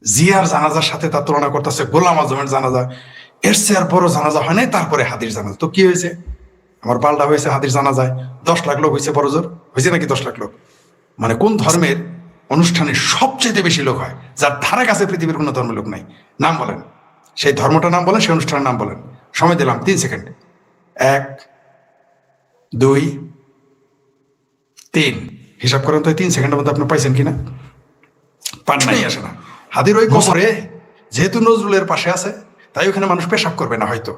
জিয়ার জানাজার সাথে তার তুলনা করতেছে গোলাম আজমের জানাজা, এর চেয়ে আর বড় জানাজা হয় নাই, তারপরে হাদির জানাজা। তো কি হয়েছে? আমার পাল্টা হয়েছে হাদির জানাজায় 10 লাখ লোক হয়েছে, বড় জোর হয়েছে নাকি 10 লাখ লোক? মানে কোন ধর্মের অনুষ্ঠানে সবচেয়ে বেশি লোক হয়, যার ধারে কাছে পৃথিবীর কোনো ধর্মের লোক নাই? নাম বলেন, সেই ধর্মটার নাম বলেন, সেই অনুষ্ঠানের নাম বলেন। সময় দিলাম 3 সেকেন্ড। 1, 2, 3। হিসাব করেন তো 3 সেকেন্ডের মধ্যে আপনি পাইছেন কিনা? পান নাই, আসে না। হাদির ওই কবরে যেহেতু নজরুলের পাশে আছে, তাই ওখানে মানুষ পেশাব করবে না, হয়তো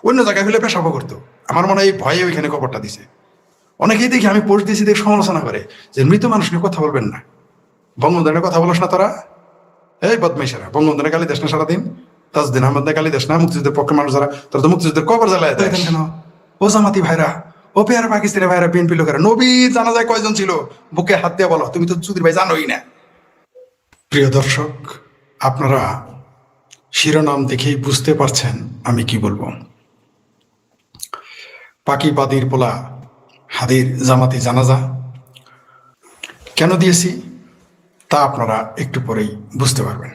অন্য জায়গায় হলে পেশাবও করতো। আমার মনে হয় এই ভয়ে ওইখানে কবরটা দিছে। অনেকেই দেখি আমি পোস্ট দিয়েছি, দেখে সমালোচনা করে যে মৃত মানুষ নিয়ে কথা বলবেন না, বঙ্গবন্ধুর কথা বলস না তোরা, এই বদমাইশেরা, বঙ্গবন্ধুর গালি দেশ না সারাদিন, তাজউদ্দিন আহমদ গালি দেশ না, মুক্তিযুদ্ধের পক্ষে মানুষ যারা, তোরা তো মুক্তিযুদ্ধের কবর জ্বালায় দেন কেন? ও জামাতি ভাইরা, ও পেয়ারা পাকিস্তানি ভাইরা, বিএনপি লোকেরা, নবীর জানাজায় কয়জন ছিল বুকে হাত দিয়ে বলো, তুমি তো চুদির ভাই জানোই না। প্রিয় দর্শক, আপনারা শিরোনাম দেখেই বুঝতে পারছেন আমি কি বলবো। পাকি বাদির পোলা হাদির জামাতি জানাজা কেন দিয়েছি তা আপনারা একটু পরেই বুঝতে পারবেন।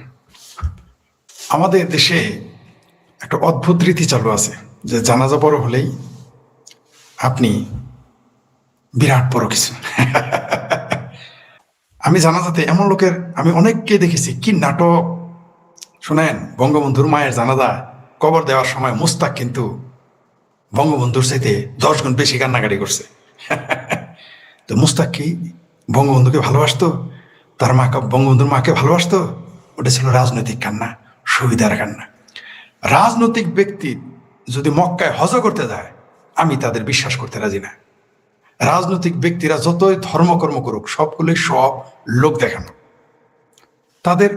আমাদের দেশে একটা অদ্ভুত রীতি চালু আছে যে জানাজা বড় হলেই আপনি বিরাট বড় কিছু। আমি জানাজাতে এমন লোকের আমি অনেককে দেখেছি, কি নাটক শোনেন। বঙ্গবন্ধুর মায়ের জানাজা কবর দেওয়ার সময় মুস্তাক কিন্তু বঙ্গবন্ধুর চাইতে 10 গুণ বেশি কান্নাকাটি করছে। তো মুস্তাক কি বঙ্গবন্ধুকে ভালোবাসতো, তার মাকে, বঙ্গবন্ধুর মাকে ভালোবাসতো? ওটা ছিল রাজনৈতিক কান্না, সুবিধার কান্না। রাজনৈতিক ব্যক্তি যদি মক্কায় হজ করতে যায়, আমি তাদের বিশ্বাস করতে রাজি না। রাজনৈতিক ব্যক্তিরা যতই ধর্মকর্ম করুক, সবগুলোই সব লোক দেখানো। তাদের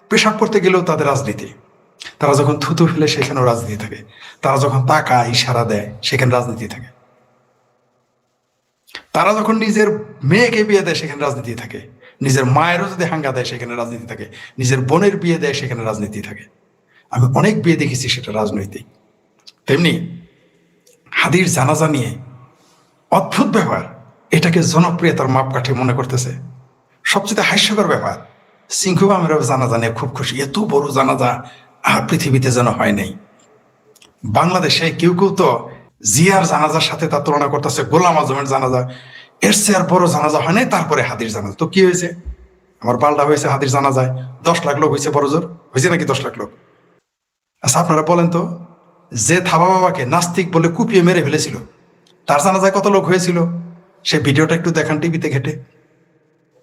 পেশাব করতে গেলেও তাদের রাজনীতি, তারা যখন থুতু ফেলে সেখানেও রাজনীতি থাকে, তারা যখন তাকায় ইশারা দেয় সেখানে রাজনীতি থাকে, তারা যখন নিজের মেয়েকে বিয়ে দেয় সেখানে রাজনীতি থাকে, নিজের মায়েরও যদি হাঙ্গা দেয় সেখানে রাজনীতি থাকে, নিজের বোনের বিয়ে দেয় সেখানে রাজনীতি থাকে। আমি অনেক বিয়ে দেখেছি, সেটা রাজনৈতিক। তেমনি হাদির জানাজা নিয়ে অদ্ভুত ব্যাপার, এটাকে জনপ্রিয়তার মাপকাঠি মনে করতেছে। সবচেয়ে হাস্যকর ব্যাপার, সিংহু আমরা জানাজা নিয়ে খুব খুশি, এত বড় জানাজা আর পৃথিবীতে যেন হয় নাই। বাংলাদেশে কেউ কেউ তো জিয়ার জানাজার সাথে তার তুলনা করতেছে গোলাম আজমের জানাজা, এর চেয়ে আর বড় জানাজা হয় নাই, তারপরে হাদির জানাজা। তো কি হয়েছে? আমার পাল্টা হয়েছে হাদির জানাজায় 10 লাখ লোক হয়েছে, বড় জোর হয়েছে নাকি 10 লাখ লোক? আচ্ছা আপনারা বলেন তো, যে থাবা বাবাকে নাস্তিক বলে কুপিয়ে মেরে ফেলেছিল, তার জানাজায় কত লোক হয়েছিল? সে ভিডিওটা একটু দেখান টিভিতে ঘেটে।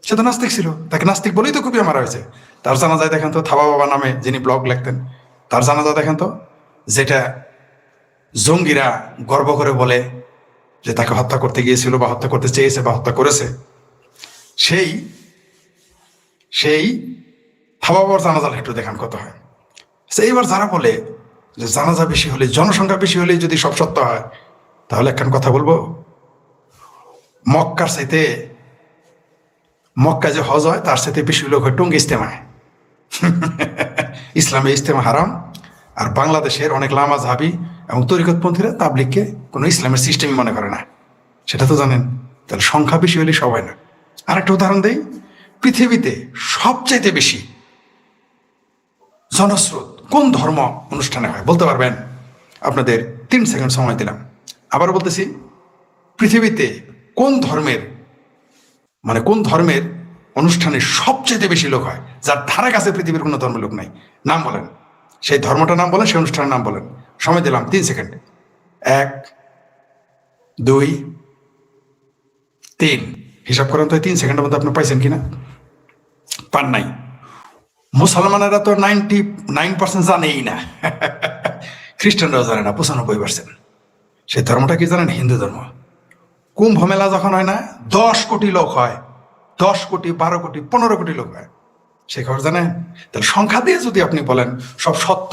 সে তো নাস্তিক ছিল, তাকে নাস্তিক বলেই তো কুপিয়ে মারা হয়েছে। তার জানাজায় দেখেন তো, থাবা বাবা নামে যিনি ব্লগ লিখতেন, তার জানাজা দেখেন তো, যেটা জঙ্গিরা গর্ব করে বলে যে তাকে হত্যা করতে গিয়েছিল বা হত্যা করতে চেয়েছে বা হত্যা করেছে, সেই সেই থাবা বাবার জানাজাটা একটু দেখান কত হয়। এইবার যারা বলে যে জানাজা বেশি হলে, জনসংখ্যা বেশি হলে যদি সব সত্য হয়, তাহলে একখান কথা বলবো, মক্কার চাইতে, মক্কা যে হজ হয় তার সাথে বেশি লোক হয় টঙ্গী ইজতেমায়। ইসলামে ইজতেমা হারাম, আর বাংলাদেশের অনেক লামাযহাবী এবং তরিকতপন্থীরা তাবলিগকে কোনো ইসলামের সিস্টেমই মনে করে না, সেটা তো জানেন। তাহলে সংখ্যা বেশি হলে সবাই না। আর একটা উদাহরণ দেই, পৃথিবীতে সবচাইতে বেশি জনস্রোত কোন ধর্ম অনুষ্ঠানে হয় বলতে পারবেন? আপনাদের 3 সেকেন্ড সময় দিলাম। আবার বলতেছি, পৃথিবীতে কোন ধর্মের, মানে কোন ধর্মের অনুষ্ঠানে সবচেয়ে বেশি লোক হয়, যার ধারে কাছে পৃথিবীর কোনো ধর্মের লোক নাই? নাম বলেন, সেই ধর্মটার নাম বলেন, সেই অনুষ্ঠানের নাম বলেন। সময় দিলাম 3 সেকেন্ড। 1, 2, 3। হিসাব করেন তো 3 সেকেন্ডের মধ্যে আপনি পাইছেন কিনা? পান নাই। মুসলমানেরা তো 99% জানেই না। খ্রিস্টানরাও জানে না 95%। সেই ধর্মটা কি জানেন? হিন্দু ধর্ম। কুম্ভ মেলা যখন হয় না, 10 কোটি লোক হয়, 10 কোটি, 12 কোটি, 15 কোটি লোক হয়, সে খবর জানেন? তাহলে সংখ্যা দিয়ে যদি আপনি বলেন সব সত্য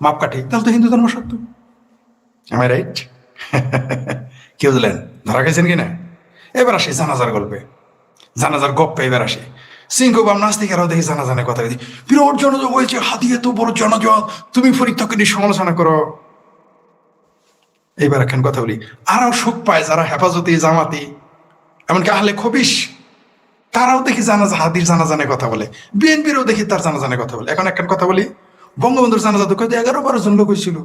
মাপকাঠি, তাহলে তো হিন্দু ধর্ম সত্য। am I right? কি বুঝলেন? ধরা গেছেন কিনা? এবার আসি জানাজার গল্পে, জানাজার গপ্পে এবার আসি। সিংহ বাম নাস্তিকেরাও দেখি জানাজানে কথা বলি, বিরাট জনজট বলছে, হাতি এত বড় জনজট, তুমি ফরিদকে নিয়ে সমালোচনা করো। এইবার এখন কথা বলি, আরও সুখ পায় যারা হেফাজতি, জামাতি, এমনকি আহলে খবিশ, তারাও দেখি জানাজা হাদির জানাজানে কথা বলে, বিএনপিরও দেখি তার জানাজানে কথা বলে। এখন একটা কথা বলি, বঙ্গবন্ধুর জানাজা তো 11-12 জন লোক হয়েছিল,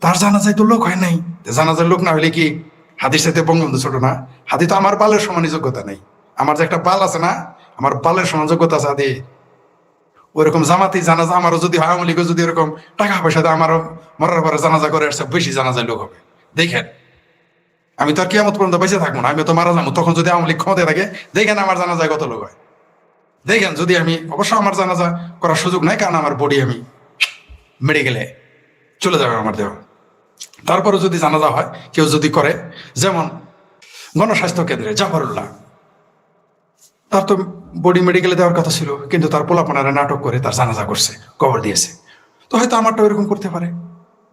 তার জানাজায় তো লোক হয় নাই। জানাজার লোক না হলে কি হাদির সাথে বঙ্গবন্ধু ছোট না? হাদি তো আমার বালের সমান যোগ্যতা নেই। আমার যে একটা বাল আছে না, আমার বালের সমান যোগ্যতা আছে হাদি। ওইরকম জামাতি জানাজা আমারও যদি হয়, আওয়ামী লীগও যদি এরকম টাকা পয়সা দেয়, আমারও মরার পরে জানাজা করে আসছে বেশি জানাজায় লোক হবে। দেখেন, আমি তো আর কিয়ামত পর্যন্ত বেঁচে থাকবো না, আমি তো মারা যাবো। তখন যদি আওয়ামী লীগ ক্ষমতায় থাকে, দেখেন আমার জানাজায় কত লোক হয়। দেখেন, যদি আমি অবশ্য আমার জানাজা করার সুযোগ নাই, কারণ আমার বডি আমি মেডিকেলে চলে যাবে আমার দেহ। তারপরে যদি জানাজা হয়, কেউ যদি করে, যেমন গণস্বাস্থ্য কেন্দ্রে জাফরুল্লাহ, তার তো বডি মেডিকেলে দেওয়ার কথা ছিল, কিন্তু তার পোলাপনারা নাটক করে তার জানাজা করছে, কবর দিয়েছে। তো হয়তো আমারটা এরকম করতে পারে,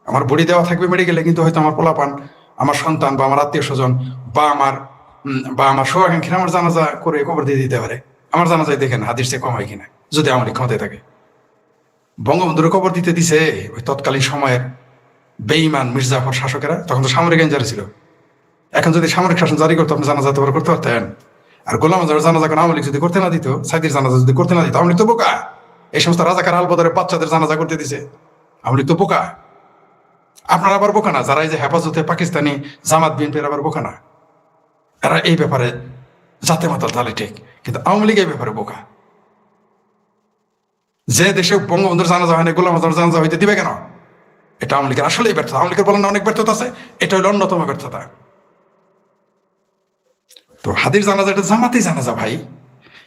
আমার বডি দেওয়া থাকবে মেডিকেলে, কিন্তু হয়তো আমার পোলাপান, আমার সন্তান বা আমার আত্মীয় স্বজন বা আমার শুভাকাঙ্ক্ষী আমার জানাজা করে কবর দিয়ে দিতে পারে। আমার জানাজায় দেখেন হাদিস চেয়ে কম হয় কিনা, যদি আমার ক্ষমতায় থাকে। বঙ্গবন্ধুর কবর দিতে দিছে ওই তৎকালীন সময়ের বেঈমান মির্জাফর শাসকেরা, তখন তো সামরিক আইন জারি ছিল। এখন যদি সামরিক শাসন জারি করতো, আপনি জানাজা তো করতে পারতেন। আর গোলাম আজমের জানাজা কোনো আওয়ামী লীগ যদি করতে না দিত, সাইদির জানাজা যদি করতে না দিত, আওয়ামী লীগ তো বোকা। এই সমস্ত রাজাকার আলবদরের বাচ্চাদের জানাজা করতে দিছে, আওয়ামী লীগ তো বোকা। আপনারা আবার বোকা না, যারা এই যে হেফাজতে পাকিস্তানি জামাত বিএনপির আবার বোকা না। এরা এই ব্যাপারে জাতে মাতাল তাহলে ঠিক, কিন্তু আওয়ামী লীগ এই ব্যাপারে বোকা। যে দেশে বঙ্গবন্ধুর জানাজা হয়নি, গোলাম আজমের জানাজা হইতে দিবে কেন? এটা আওয়ামী লীগের আসলেই ব্যর্থতা। আওয়ামী লীগের বলেন না অনেক ব্যর্থতা আছে, এটা হলো অন্যতম ব্যর্থতা। তো হাদির জানাজা এটা জামাতেই জানাজা ভাই,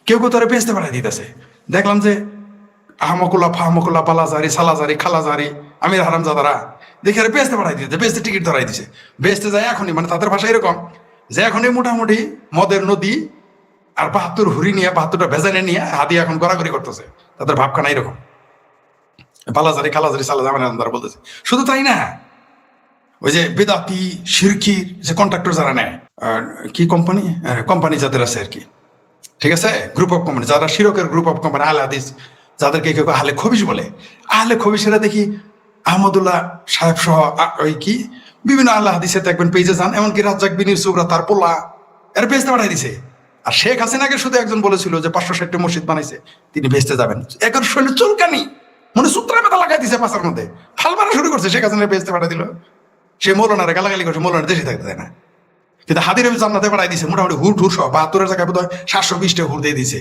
কেউ কেউ তারা বেচতে পাঠাই দিতেছে। দেখলাম যে আহমকুল্লাহ ফাহমকুল্লাহ বালাজারি সালাজারি খালাজারি আমির হারামজাদারা দেখে আরে বেচতে পাঠাই দিতে, বেচতে টিকিট ধরাই দিছে। বেচতে যায় এখনই, মানে তাদের ভাষা এরকম যে এখনই মোটামুটি মদের নদী আর 72 হুরি নিয়ে 72টা ভেজানে নিয়ে হাদি এখন গড়াগড়ি করতেছে, তাদের ভাবখানা এরকম। বালাজারি খালাজারি সালাজারি আমির হারামজাদারা বলতেছে। শুধু তাই না, ওই যে বেদাতি শিরকির যে কন্ট্রাক্টর যারা নেয়, কি কোম্পানি যাদের আছে আর কি, ঠিক আছে, গ্রুপ অফ কোম্পানি, যারা শিরকের গ্রুপ অফ কোম্পানি, আহলে হাদিস, যাদেরকে কেউ আহলে খবিশ বলে, আহলে খবিশেরা দেখি আহমদুল্লাহ সাহেব সহ ওই কি বিভিন্ন আহলে হাদিসে দেখবেন পেজে যান, এমনকি রাজ্জাক বিন ইউসুফরা তার পোলা এর বেচতে পাঠাই দিছে। আর শেখ হাসিনাকে শুধু একজন বলেছিল যে 560টা মসজিদ বানাইছে, তিনি বেচতে যাবেন। এখন শরীরে চুলকানি, মনে সূত্রা মেতা লাগাই দিছে পাশার মধ্যে, ফাল মারা শুরু করছে। শেখ হাসিনা বেচতে পাঠাই দিল, সে মৌলানারে গালাগালি করছে, মৌলানা দেশে থাকতে দেয় না। কিন্তু হাদির জান্নাতে পাঠাই দিছে মোটামুটি হুট সহ 72-এর জায়গায় বোধ হয় 720টা হুট দিয়ে দিছে।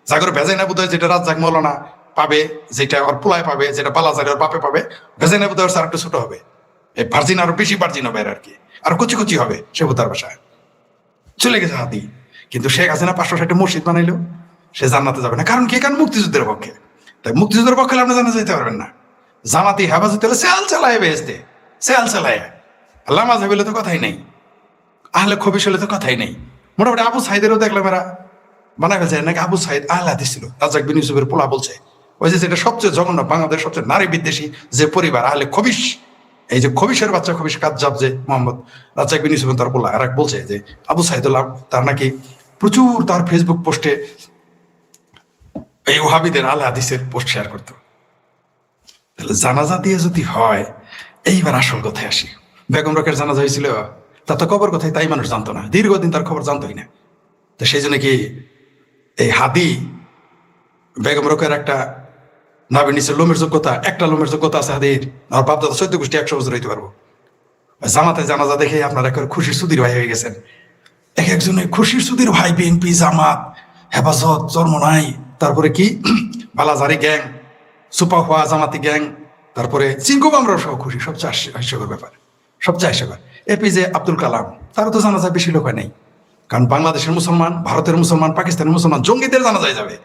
জাগর ভেজাই না বোধ হয় যেটা রাজ্জাক মৌলানা পাবে, যেটা ওর পোলায় পাবে, যেটা বালাজারি ওর বাপে পাবে, ভেজাই না বোধ হয় আর একটু ছোট হবে, এই ভার্জিন আরো বেশি ভার্জিন হবে আর কি, আর কচি কচি হবে সে তার বাসায় চলে গেছে হাতি। কিন্তু শেখ হাসিনা 560টা মসজিদ বানাইলো, সে জান্নাতে যাবে না। কারণ কি? কারণ মুক্তিযুদ্ধের পক্ষে। তাই মুক্তিযুদ্ধের পক্ষে আপনি জানা যেতে পারবেন না। জামাতি হেফাজত হলে সেয়াল চালায় বেহেস্তে, সেয়াল চালায়। আল্লাহ মাঝে বলে তো কথাই নেই, আহলে খবিশ হলে তো কথাই নেই। মোটামুটি আবু সাইদেরও দেখলাম এরা বানায় ফেলছে নাকি আবু সাইদ আহলে হাদিস ছিল। রাজ্জাক বিন ইউসুফের পোলা বলছে ওই যে যেটা সবচেয়ে জঘন্য, বাংলাদেশ সবচেয়ে নারী বিদ্বেষী যে পরিবার আহলে খবিশ, এই যে খবিশের বাচ্চা খবিশ কাজ্জাব যে মোহাম্মদ রাজ্জাক বিন ইউসুফের তার পোলা, এরা বলছে যে আবু সাইদুল্লাহ তার নাকি প্রচুর তার ফেসবুক পোস্টে এই ওহাবিদের আহলে হাদিসের পোস্ট শেয়ার করতো। তাহলে জানাজা দিয়ে যদি হয়, এইবার আসল কথায় আসি। বেগম রোকেয়ার জানাজা হয়েছিল, তার তো খবর কোথায় তাই মানুষ জানতো না, দীর্ঘদিন তার খবর জানতোই না। তো সেই জন্য কি এই হাদি বেগম রোকেয়ার একটা নাবির নিচে লোমের যোগ্যতা, একটা লোমের যোগ্যতা আছে হাদির, আর বাপদাদা 14 গোষ্ঠী 100 বছর হইতে পারবো। জামাতে জানাজা দেখে আপনারা একবার খুশির সুদীর ভাই হয়ে গেছেন। একজনে খুশির সুদীর ভাই, বিএনপি জামাত হেফাজত চরমনাই, তারপরে কি বালাজারি গ্যাং, সুপা হওয়া জামাতি গ্যাং, তারপরে চিঙ্কু বামরাও সহ খুশি। সবচেয়ে হাস্যকর ব্যাপার, সবচেয়ে হাস্যকর এপিজে আব্দুল কালাম, তারও তো জানাজা বেশি লোক হয় নাই। কারণ বাংলাদেশের মুসলমান, ভারতের মুসলমান, পাকিস্তানের মুসলমান জঙ্গিদের জানাজায় যাবে,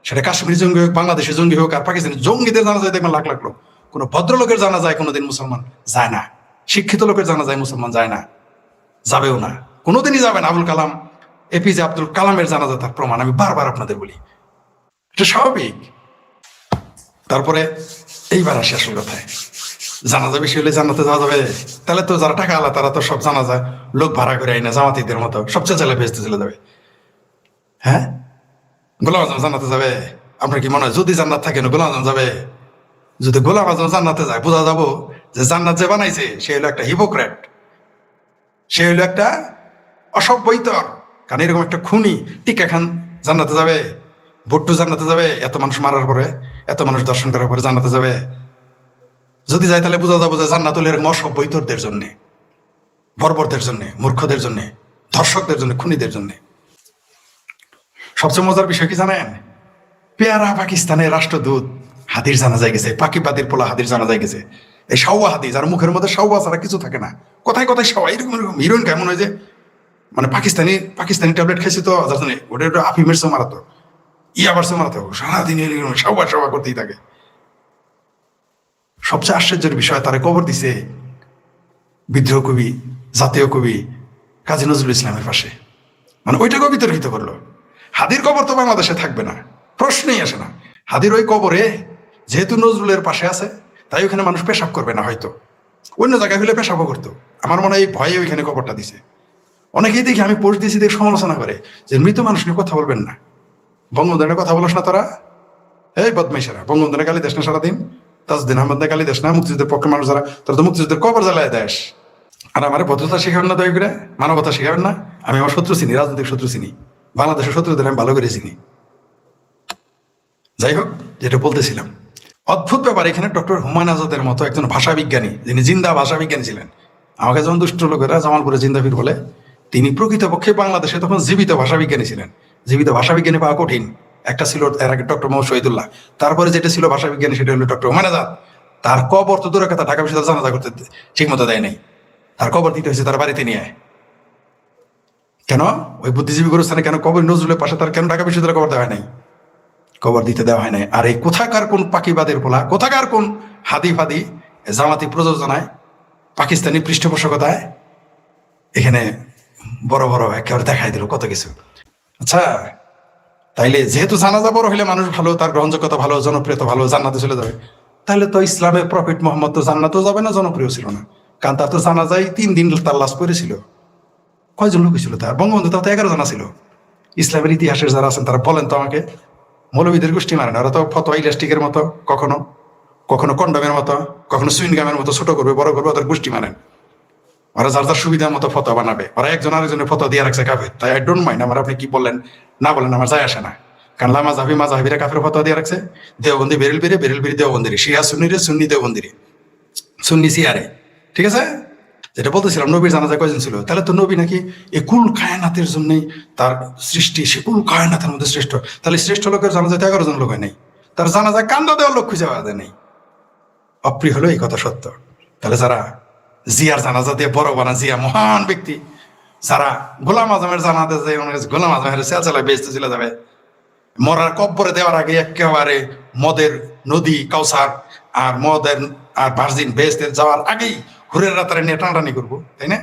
সেটা কাশ্মীরি জঙ্গি হোক, বাংলাদেশের জঙ্গি হোক, আর পাকিস্তানের জঙ্গিদের জানাজায় দেখবেন লাখ লাখ লোক। কোনো ভদ্রলোকের জানা যায় কোনোদিন মুসলমান যায় না, শিক্ষিত লোকের জানা যায় মুসলমান যায় না, যাবেও না, কোনোদিনই যাবে না। আবুল কালাম, এপিজে আব্দুল কালামের জানাজা তার প্রমাণ, আমি বারবার আপনাদের বলি, এটা স্বাভাবিক। তারপরে এইবার আসি আসল কথায়, জানাজা বেশি হলে জান্নাতে যাওয়া যাবে? তাহলে তো যারা টাকা আলা তারা তো সব জানাজা লোক ভাড়া করে আইনা জামাতিদের মতো সবচেয়ে চালে ভেস্তে চলে যাবে। হ্যাঁ, গোলাম আজম জান্নাতে যাবে? আপনার কি মনে হয় যদি জান্নাত থাকে না গোলাম আজম যাবে? যদি গোলাম আজম জান্নাতে যায়, বোঝা যাবো যে জান্নাত যে বানাইছে সে হলো একটা হিপোক্রেট, সে হলো একটা অসভ্যইতর। কারণ এরকম একটা খুনি টিকা খান জান্নাতে যাবে? ভুট্টু জান্নাতে যাবে? এত মানুষ মারার পরে, এত মানুষ দর্শন করার পরে জান্নাতে যাবে? যদি যায় তাহলে বোঝা যাবো যে জান্নাত হলো এরকম অসভ্য ইতরদের জন্যে, বর্বরদের জন্যে, মূর্খদের জন্যে, ধর্ষকদের জন্য, খুনিদের জন্যে। সবচেয়ে মজার বিষয় কি জানেন? পেয়ারা পাকিস্তানের রাষ্ট্রদূত হাদির জানাজায় গেছে, পাকিবাদীর পোলা হাদির জানাজায় গেছে। এই সাওয়া হাদি, যার মুখের মধ্যে সাওয়া ছাড়া কিছু থাকে না, কোথায় কোথায় সাওয়া, এরকম এরকম হিরোইন কেমন হয় যে, মানে পাকিস্তানি পাকিস্তানি ট্যাবলেট খাইছি তো জানে ওটা একটু আফিমের সে মারাতো, আবার সে মারাতো, সারাদিন এরকম সাওয়া সাওয়া করতেই থাকে। সবচেয়ে আশ্চর্যের বিষয়, তারা কবর দিছে বিদ্রোহ কবি, জাতীয় কবি কাজী নজরুল ইসলামের পাশে। মানে ওইটাকেও বিতর্কিত করলো। হাদির কবর তো বাংলাদেশে থাকবে না, প্রশ্নই আসে না। হাদির ওই কবরে যেহেতু নজরুলের পাশে আছে, তাই ওখানে মানুষ পেশাব করবে না, হয়তো অন্য জায়গায় হলে পেশাবও করতো। আমার মনে হয় এই ভয়ে ওইখানে কবরটা দিছে। অনেকেই দেখি, আমি পোস্ট দিয়েছি, দেখে সমালোচনা করে যে মৃত মানুষ নিয়ে কথা বলবেন না, বঙ্গবন্ধুর কথা বলস না তোরা, এই বদমাইশেরা, বঙ্গবন্ধুরা গালি দেশ না সারাদিন, তাজউদ্দিন আহমদ গালি দেশ না, মুক্তিযুদ্ধের পক্ষে মানুষ যারা, তোরা তো মুক্তিযুদ্ধের কবর জ্বালায় দেশ। আর আমার ভদ্রতা শেখাবেন না, দয়া করে মানবতা শেখাবেন না। আমি আমার শত্রু চিনি, রাজনৈতিক শত্রু চিনি, বাংলাদেশের শত্রুদের আমি ভালো করে চিনি। যাই হোক, যেটা বলতেছিলাম, অদ্ভুত ব্যাপার, এখানে ডক্টর হুমায়ুন আজাদের মতো একজন ভাষাবিজ্ঞানী, যিনি জিন্দা ভাষাবিজ্ঞানী ছিলেন, আমাকে যেমন দুষ্ট লোকেরা জামালপুরে জিন্দাফির বলে, তিনি প্রকৃতপক্ষে বাংলাদেশে তখন জীবিত ভাষাবিজ্ঞানী ছিলেন। জীবিত ভাষাবিজ্ঞানী পাওয়া কঠিন। একটা ছিল এর আগে ডক্টর মোহাম্মদ শহীদুল্লাহ, তারপরে যেটা ছিল ভাষাবিজ্ঞানী সেটা হলো ডক্টর হুমায়ুন আজাদ। তার কবর তো দূরের কথা, ঢাকা বিশ্ববিদ্যালয় জানাজা করতে ঠিক মতো দেয় নাই, তার কবর দিতে হয়েছে তার বাড়িতে নিয়ে। কেন ওই বুদ্ধিজীবী গুরুস্থানে কেন কবর নজরুলের পাশে তার কেন ঢাকা বিশ্ববিদ্যালয় কবর দেওয়া হয় নাই? কবর দিতে দেওয়া হয় নাই। আর এই কোথাকার কোন পাকিবাদের পোলা, কোথাকার কোন হাদি ফাদি জামাতি প্রযোজনায়, পাকিস্তানি পৃষ্ঠপোষকতায় এখানে বড় বড় একেবারে দেখাই দিল কত কিছু। আচ্ছা, তাইলে যেহেতু জানাজা বড় হইলে মানুষ ভালো, তার গ্রহণযোগ্যতা ভালো, জনপ্রিয়তা ভালো, জান্নাতে চলে যাবে, তাহলে তো ইসলামের প্রফেট মোহাম্মদ তো জান্নাতেও যাবে না, জনপ্রিয় ছিল না। কারণ তার তো জানাজাই 3 দিন তার লাশ পড়েছিল। কয়জন লোক ছিল তার? বঙ্গবন্ধু তাও তো 11 জন ছিল। ইসলামের ইতিহাসের যারা আছেন তারা বলেন তো আমাকে। মৌলবীদের গোষ্ঠী মানে না, ওরা তো ফতোয়া ইলাস্টিকের মতো, কখনো কখনো কন্ডমের মতো, কখনো সুইনগামের মতো ছোট করবে, বড় করবে, ওদের গোষ্ঠী মানেন। ওরা যার যার সুবিধার মতো ফতোয়া বানাবে। ওরা একজন আরেকজনের ফতোয়া দিয়ে রাখছে কাফের, তাই আই ডোন্ট মাইন্ড। আমার আপনি কি বললেন না বলেন আমার যায় আসে না। কারণ মাজাহিরা কাফের ফতোয়া দিয়ে রাখছে, দেওবন্দি বেরেল বিরি দেওবন্দিরে, শিয়া সুন্নিরে, সুন্নি দেওবন্দিরে, সুন্নি সিয়ারে। ঠিক আছে, যেটা বলতেছিলাম, নবীর জানাজা কয়জন ছিল? তাহলে তো নবী নাকি এই কুল কায়নাতের জন্যই তার সৃষ্টি, সে কুল কায়নাতের মধ্যে শ্রেষ্ঠ। তাহলে শ্রেষ্ঠ লোকের জানাজায় 11 জন লোক হয় নাই, তার জানাজায় কান্দা দেওয়ার লোক খুঁজে পাওয়া যায় নাই। অপ্রিয় হলো এই কথা সত্য। তাহলে যারা জিয়ার জানাজা দিয়ে বড় বানা, জিয়া মহান ব্যক্তি, যারা গোলাম আজমের জানাজা যায়, গোলাম আজমের সেলসেলায় বেচতে চলে যাবে, মরার কব্বরে দেওয়ার আগে একেবারে মদের নদী কাউসার আর মদের আর ভার্জিন বেচতে যাওয়ার আগেই হুরের রাতারে নিয়ে টানাটানি করবো, তাই না?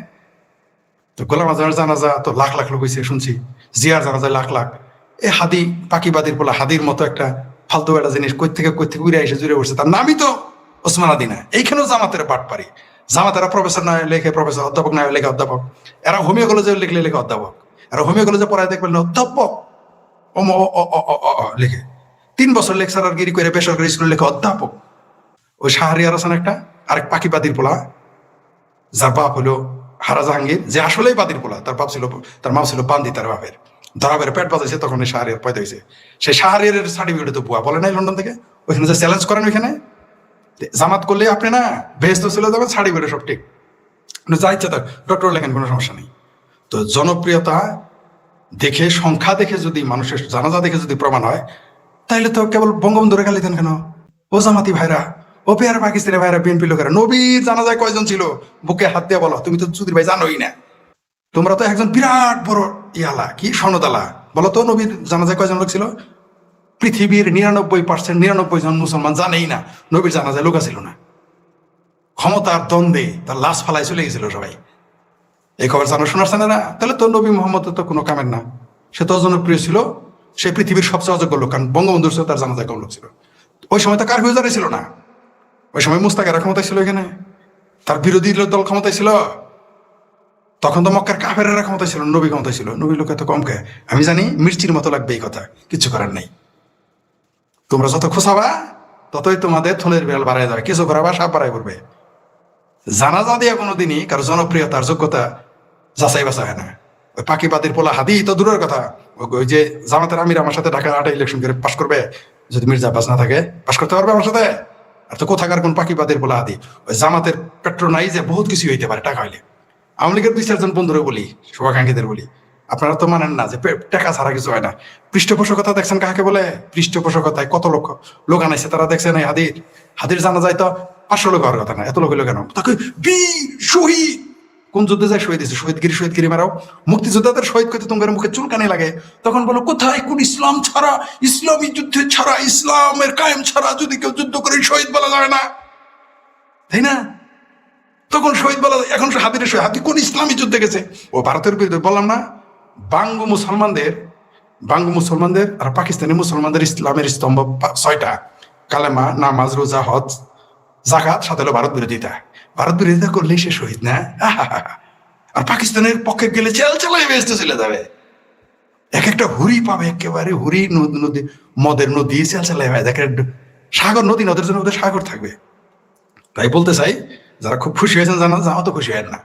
তো গোলাম আজমের জানাজা তো লাখ লাখ লোক হয়েছে শুনছি, জিয়ার জানাজায় লাখ লাখ। এ হাদি পাকিবাদীর বলা, হাদির মতো একটা ফালতু একটা জিনিস কই থেকে উড়ে এসে জুড়ে উঠছে, তার নামই তো ওসমান আদি না। এইখানেও জামাতের পাট পারি। জামাতেরা প্রফেসর না লেখে প্রফেসর, অধ্যাপক না লেখে অধ্যাপক, এরা হোমিও কলেজে লিখলে লেখে অধ্যাপক, এরা হোমিও কলেজে পড়ায় দেখবেন অধ্যাপক লেখে। 3 বছর লেকচারার গিরি করে বেসরকারি স্কুলে লেখে অধ্যাপক। ওই শাহরিয়ার হাসান একটা আরেক পাকিবাদীর পোলা, যার বাপ হলো হারা জাহাঙ্গীর, যে আসলেই বাদীর পোলা। তার বাপ ছিল, তার মা ছিল বান্দি, তার বাপের ধরাবের পেট বাজাইছে, তখন এই শাহরিয়ার পয়দা হয়েছে। সেই শাহরিয়ারের সার্টিফিকেট তো বুয়া বলে নাই লন্ডন থেকে, ওইখানে যে চ্যালেঞ্জ করেন, ওইখানে জামাত করলে আপনি না বেহেস্ত চলে যাবেন, সার্টিফিকেট সব ঠিক, যা ইচ্ছা তার ডক্টর লেখেন, কোনো সমস্যা নেই। তো জনপ্রিয়তা দেখে, সংখ্যা দেখে যদি, মানুষের জানাজা দেখে যদি প্রমাণ হয়, তাইলে তো কেবল বঙ্গবন্ধুরে গালি দেন কেন? ও জামাতি ভাইরা, ও পেয়ার পাকিস্তানি ভাইরা, বিএনপি লোকেরা, নবীর জানাজায় কয়জন ছিল? বুকে হাত দিয়ে বলো। তুমি তো চুদির ভাই জানোই না। তোমরা তো একজন বিরাট বড় ইয়ালা, কি সনদালা, বলো তো নবীর জানাজায় কয়জন লোক ছিল? পৃথিবীর 99% 99 জন মুসলমান জানেই না নবীর জানাজায় লোক ছিল না। ক্ষমতার দ্বন্দ্বে তার লাশ ফালায় চলে গেছিল সবাই। এই খবর জানো, শোনাচ্ছে না? তাহলে তো নবী মোহাম্মদ তো কোনো কামের না। সে তো জনপ্রিয় ছিল, সে পৃথিবীর সবচেয়ে অযোগ্য লোক, কারণ বঙ্গবন্ধুর সাথে তার জানাজায় কম লোক ছিল। ওই সময় তো কারফিউ জারি ছিল না, ওই সময় মুস্তাকেরা ক্ষমতায় ছিল, এখানে তার বিরোধী দল ক্ষমতায় ছিল। তখন তো মক্কার কাফেরেরা ক্ষমতায় ছিল, নবী ক্ষমতায় ছিল। নবী লোক এত কম খায়, আমি জানি মির্চির মতো লাগবে এই কথা, কিছু করার নাই। তোমরা যত খোঁচাবা ততই তোমাদের থলের বেল বাড়াই যাবে, কিছু করাবা সাপ বাড়াই পড়বে। জানাজা দিয়ে কোনোদিনই কারো জনপ্রিয়তার যোগ্যতা যাচাই বাছা হয় না। ওই পাকিবাদীর পোলা হাদি তো দূরের কথা, ওই যে জামাতের আমির আমার সাথে ঢাকা 8 ইলেকশন করে পাশ করবে, যদি মির্জা আব্বাস না থাকে পাশ করতে পারবে আমার সাথে? আর তো কোথাকার কোন পাকিবাদীর পোলা হাদি, ওই জামাতের পেট্রোনাইজে বহুত কিছু হইতে পারে টাকা হইলে। আওয়ামী লীগের 2-4 জন বন্ধুরে বলি, শুভাকাঙ্ক্ষীদের বলি, আপনারা তো মানেন না যে টাকা ছাড়া কিছু হয় না। পৃষ্ঠপোষকতা দেখছেন কাকে বলে? পৃষ্ঠপোষকতায় কত লক্ষ লোক আনাইছে, তারা দেখছেন এই হাদির হাদির জানা যায় তো 500 লোক হওয়ার কথা না, এত লোক হইলো কেন? তাকে বীর শহীদ, কোন যুদ্ধে যায় শহীদ দিচ্ছে? শহীদগিরি মারাও। মুক্তিযোদ্ধাদের শহীদ করতে তোমাদের মুখে চুলকানি লাগে, তখন বলো কোথায় কোন ইসলাম ছাড়া, ইসলামী যুদ্ধে ছাড়া, ইসলামের কায়েম ছাড়া যদি কেউ যুদ্ধ করে শহীদ বলা যায় না, তাই না? তখন শহীদ বলা, এখন হাদির শহীদ, হাদি কোন ইসলামী যুদ্ধে গেছে? ও ভারতের বিরুদ্ধে, বললাম না, বাঙ্গু মুসলমানদের আর পাকিস্তানি মুসলমানদের ইসলামের স্তম্ভ 6টা: কালেমা, নামাজ, রোজা, হজ, জাকাত, সাথে হলো ভারত বিরোধিতা। ভারত বিরোধিতা করলেই সে শহীদ না? আর পাকিস্তানের পক্ষে গেলে চেল চালাই বেসতে চলে যাবে, এক একটা হুরি পাবে, একেবারে হুরি নদী, মদের নদী, চেল চালাই ভাই দেখে, সাগর নদী, নদের জন্য ওদের সাগর থাকবে। তাই বলতে চাই, যারা খুব খুশি হয়েছেন জানাজা, আমার তো খুশি হয় না।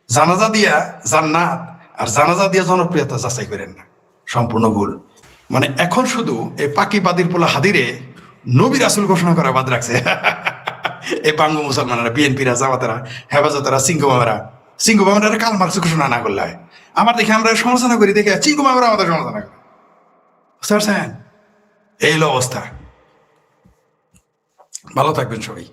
জানাজা দিয়া জান্নাত আর জানাজা দিয়া জনপ্রিয়তা যাচাই করেন না, সম্পূর্ণ ভুল। মানে এখন শুধু এই পাকিবাদীর পোলা হাদিরে নবী রাসূল ঘোষণা করা বাদ রাখছে এই বাঙ্গু মুসলমানেরা, বিএনপিরা, জামাতেরা, হেফাজতেরা, সিংহ মামারা কাল মার্কস ঘোষণা না করলে হয়। আমার দেখে আমরা সমালোচনা করি, দেখে চিঙ্গু মামারা আমাদের সমালোচনা করে, বুঝতে পারছেন? এই হলো অবস্থা। ভালো থাকবেন সবাই।